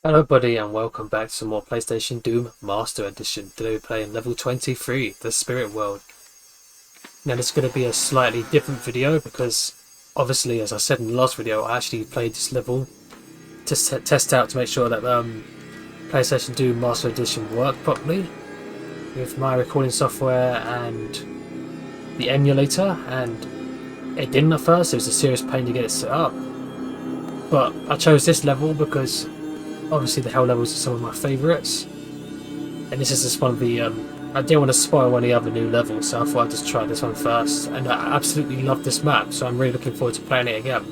Hello buddy and welcome back to some more PlayStation Doom Master Edition. Today we're playing level 23, the Spirit World. Now this is going to be a slightly different video because obviously, as I said in the last video, I actually played this level to test out to make sure that PlayStation Doom Master Edition worked properly with my recording software and the emulator, and it didn't at first. It was a serious pain to get it set up, but I chose this level because obviously the hell levels are some of my favourites, and this is just one of the I didn't want to spoil any other new levels, so I thought I'd just try this one first, and I absolutely love this map, so I'm really looking forward to playing it again.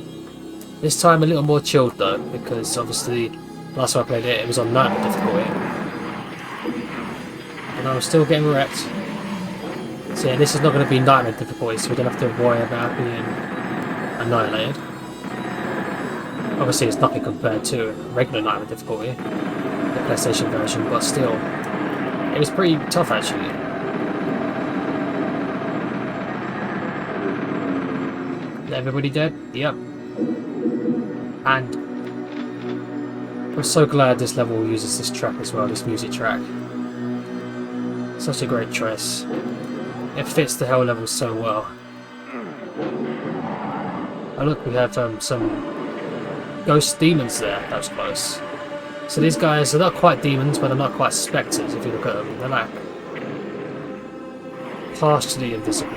This time a little more chilled though, because obviously last time I played it, it was on nightmare difficulty and I was still getting wrecked. So yeah, this is not going to be nightmare difficulty, so we don't have to worry about being annihilated. Obviously it's nothing compared to regular nightmare difficulty, the PlayStation version, but still, it was pretty tough actually. Everybody dead? Yep. And I'm so glad this level uses this track as well, this music track. Such a great choice. It fits the hell level so well. Oh look, we have some ghost demons there. That was close. So these guys are not quite demons, but they're not quite spectres if you look at them. They're like partially invisible.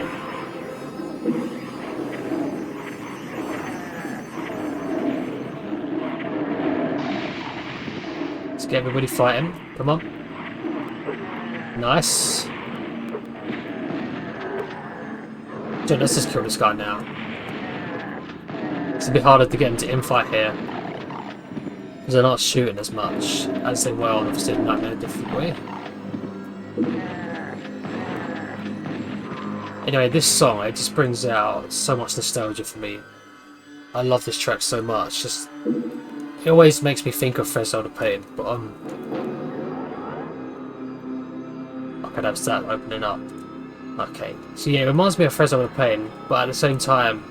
Let's get everybody fighting. Come on. Nice. So let's just kill this guy now. It's a bit harder to get them to infight here, because they're not shooting as much as they were on obviously in Nightmare difficulty. Anyway, this song, it just brings out so much nostalgia for me. I love this track so much. Just it always makes me think of Farside of Pain, but okay, that's that opening up. Okay, so yeah, it reminds me of Farside of Pain, but at the same time,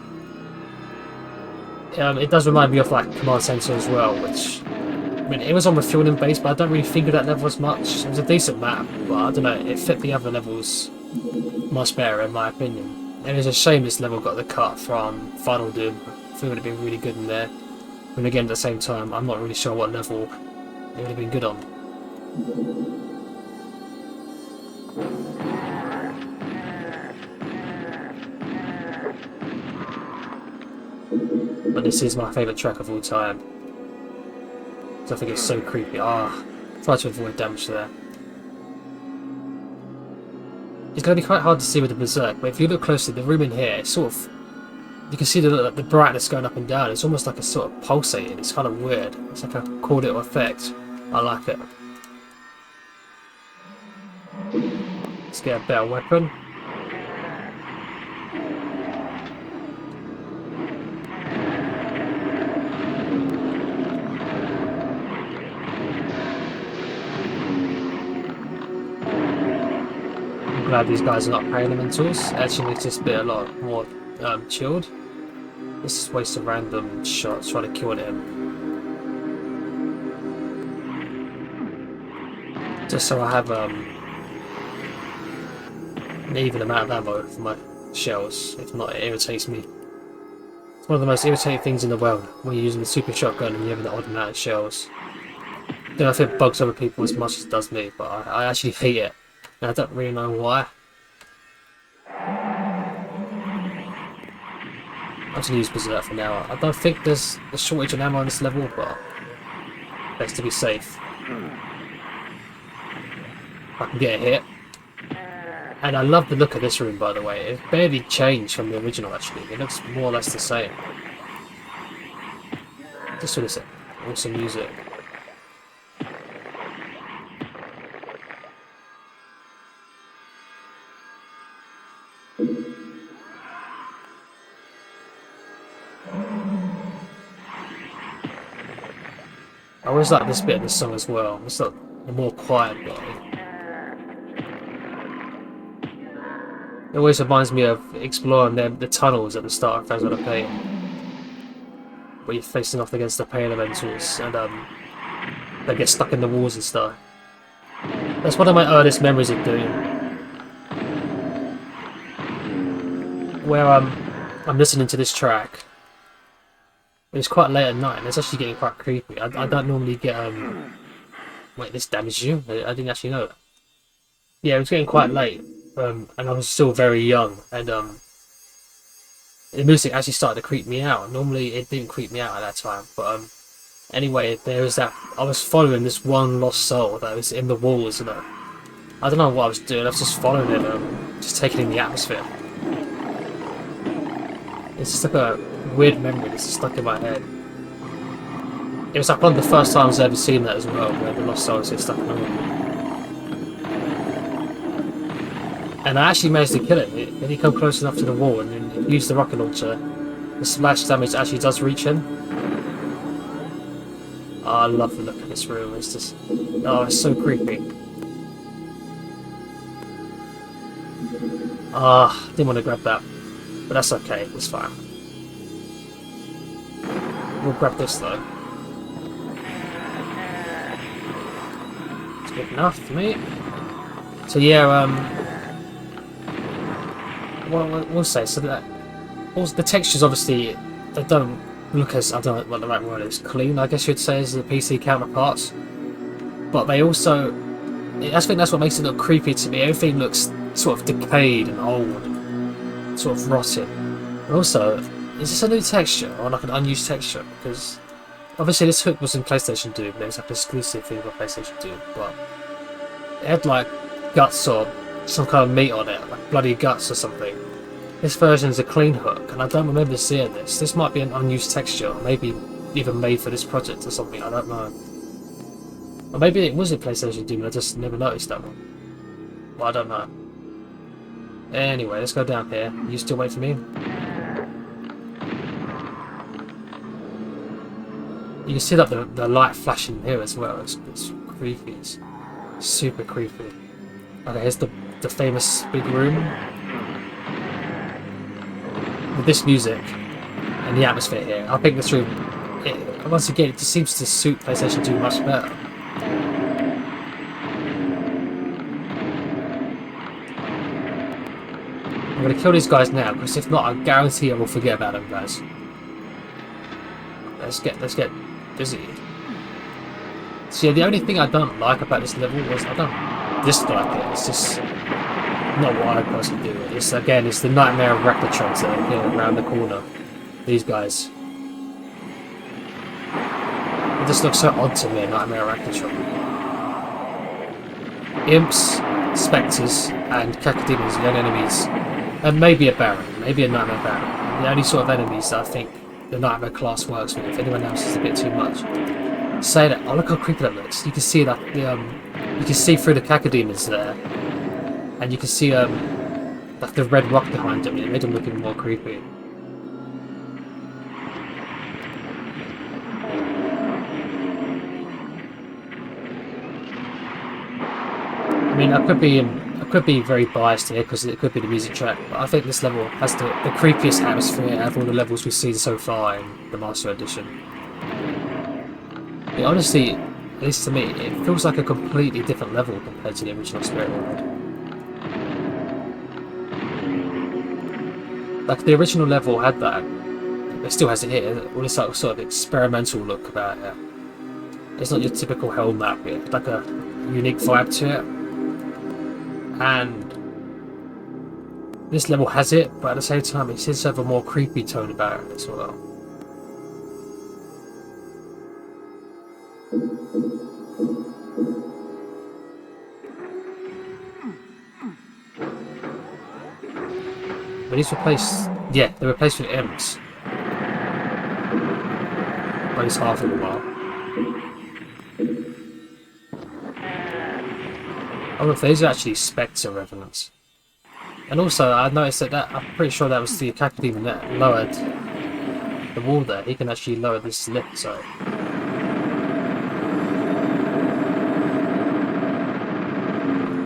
it does remind me of like Command Center as well, which, I mean, it was on refueling base, but I don't really think of that level as much. It was a decent map, but I don't know, it fit the other levels much better in my opinion. And it's a shame this level got the cut from Final Doom. I think it would have been really good in there. But again, at the same time, I'm not really sure what level it would have been good on. But this is my favourite track of all time. I think it's so creepy. Try to avoid damage there. It's going to be quite hard to see with the Berserk, but if you look closely, the room in here, it's sort of, you can see the brightness going up and down. It's almost like a sort of pulsating. It's kind of weird. It's like a cordial effect. I like it. Let's get a better weapon. Glad these guys are not elementals. It actually makes this bit a lot more chilled. Let's just waste a random shot trying to kill him. Just so I have an even amount of ammo for my shells. If not, it irritates me. It's one of the most irritating things in the world when you're using the super shotgun and you have an odd amount of shells. I don't know if it bugs other people as much as it does me, but I actually hate it. And I don't really know why. I'm just going to use Berserk for now. I don't think there's a shortage of ammo on this level, but best to be safe. I can get a hit. And I love the look of this room, by the way. It barely changed from the original, actually. It looks more or less the same. Just for this awesome music. I always like this bit of the song as well. It's like the more quiet bit. It always reminds me of exploring the tunnels at the start of Farside of Pain, where you're facing off against the Pain Elementals, and They get stuck in the walls and stuff. That's one of my earliest memories of Doom. Where I'm listening to this track. It's quite late at night and it's actually getting quite creepy. I don't normally get Wait, this damaged you? I didn't actually know that. Yeah, it was getting quite late. And I was still very young, and the music actually started to creep me out. Normally it didn't creep me out at that time, but anyway, there was that. I was following this one lost soul that was in the walls, and I don't know what I was doing. I was just following it, just taking in the atmosphere. It's just like a weird memory that's stuck in my head. It was like one of the first times I've ever seen that as well, where the lost souls get stuck in the wall. And I actually managed to kill it. When you come close enough to the wall and then use the rocket launcher, the splash damage actually does reach in. Oh, I love the look of this room. It's just, oh, it's so creepy. Ah, didn't want to grab that, but that's okay. It's fine. We'll grab this though. It's good enough for me. So yeah, well, we'll say so that also the textures obviously they don't look as, I don't know what the right word is, clean I guess you'd say as the PC counterparts, but they also, I think that's what makes it look creepy to me. Everything looks sort of decayed and old, sort of rotted. And also, is this a new texture or like an unused texture? Because obviously this hook was in PlayStation Doom, it was like an exclusive thing for PlayStation Doom, but it had like guts or some kind of meat on it, like bloody guts or something. This version is a clean hook, and I don't remember seeing this. This might be an unused texture, or maybe even made for this project or something, I don't know. Or maybe it was in PlayStation Doom and I just never noticed that one. Well, I don't know. Anyway, let's go down here. You still wait for me? You can see that the light flashing here as well. It's creepy. It's super creepy. Okay, here's the famous big room. With this music and the atmosphere here, I think this room, once again, it just seems to suit PlayStation 2 much better. I'm going to kill these guys now, because if not, I guarantee I will forget about them, guys. Let's get busy. So yeah, the only thing I don't like about this level was I don't dislike it. It's just not what I personally do. It's again, it's the nightmare of Raptortrons that are here around the corner. These guys. It just looks so odd to me, Nightmare of Raptortron. Imps, spectres, and cacodemons are the only enemies. And maybe a Baron, maybe a Nightmare Baron. The only sort of enemies that I think the Nightmare class works with. If anyone else is a bit too much. Say that. Oh, look how creepy that looks. You can see that you can see through the cacodemons there, and you can see like the red rock behind them. It made them look even more creepy. I mean, I could be very biased here because it could be the music track, but I think this level has the creepiest atmosphere out of all the levels we've seen so far in the Master Edition. It honestly, at least to me, it feels like a completely different level compared to the original Spirit World. Like the original level had that, it still has it here, all this sort of experimental look about it. It's not your typical hell map, it's like a unique vibe to it. And this level has it, but at the same time it seems to have a more creepy tone about it as well. But he's replaced, yeah, they're replaced with imps. At least half of them are. Oh, if these are actually spectre revenants. And also, I noticed that I'm pretty sure that was the cacodemon that lowered the wall there. He can actually lower this lip, so.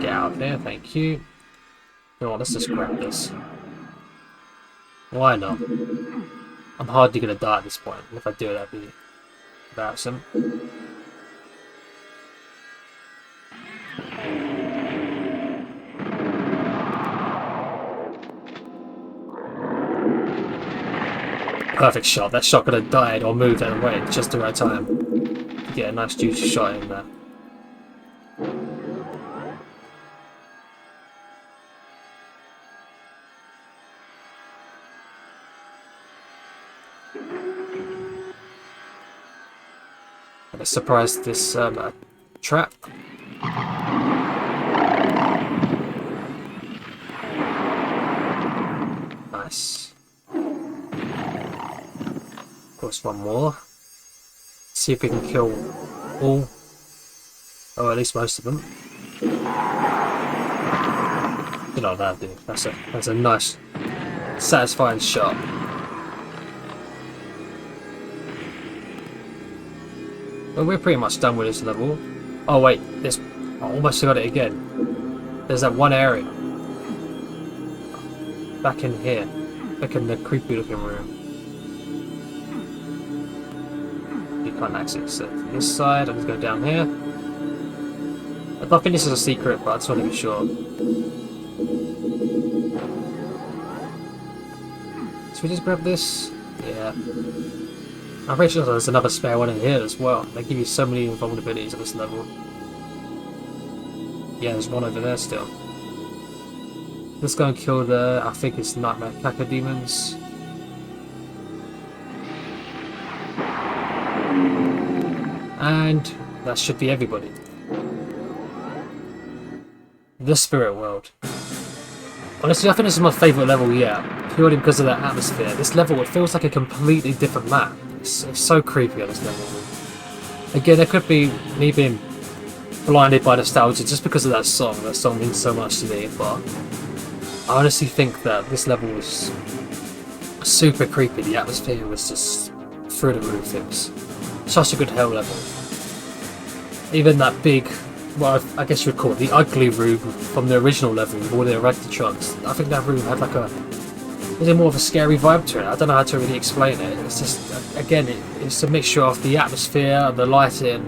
Get out of here, thank you. You know what, let's just grab this. Why not? I'm hardly going to die at this point. If I do, that'd be embarrassing. perfect shot. That shot could have died or moved out of the way just the right time to get a nice juicy shot in there. I'm surprised this trap. Nice. Of course, one more. See if we can kill all, or at least most of them. You know that, dude. That's a nice, satisfying shot. Well, we're pretty much done with this level. Oh wait, this I almost forgot it again. There's that one area back in here, back in the creepy looking room. You can't access it from this side. I'm just going down here. I don't think this is a secret, but I just want to be sure. Should we just grab this? Yeah. I'm pretty sure there's another spare one in here as well. They give you so many vulnerabilities at this level. Yeah, there's one over there still. Let's go and kill the, I think it's Nightmare Caca demons. And that should be everybody. The Spirit World. Honestly, I think this is my favourite level yet, purely because of that atmosphere. This level, it feels like a completely different map. It's so creepy on this level. Again, it could be me being blinded by nostalgia just because of that song. That song means so much to me, but I honestly think that this level was super creepy. The atmosphere was just through the roof. It was such a good hell level. Even that big, well, I guess you would call it the ugly room from the original level with all the Erectrotrons. I think that room had like a, was it more of a scary vibe to it? I don't know how to really explain it. It's just, again, it's a mixture of the atmosphere, the lighting,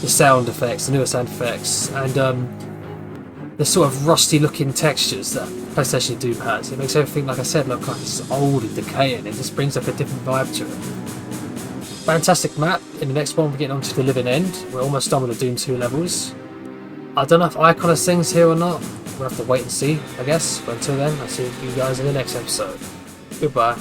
the sound effects, the newer sound effects, and the sort of rusty looking textures that PlayStation Doom has. It makes everything, like I said, look like it's old and decaying. It just brings like a different vibe to it. Fantastic map. In the next one we're getting on to the Living End. We're almost done with the Doom 2 levels. I don't know if Icon sings here or not. We'll have to wait and see, I guess. But until then, I'll see you guys in the next episode. Goodbye.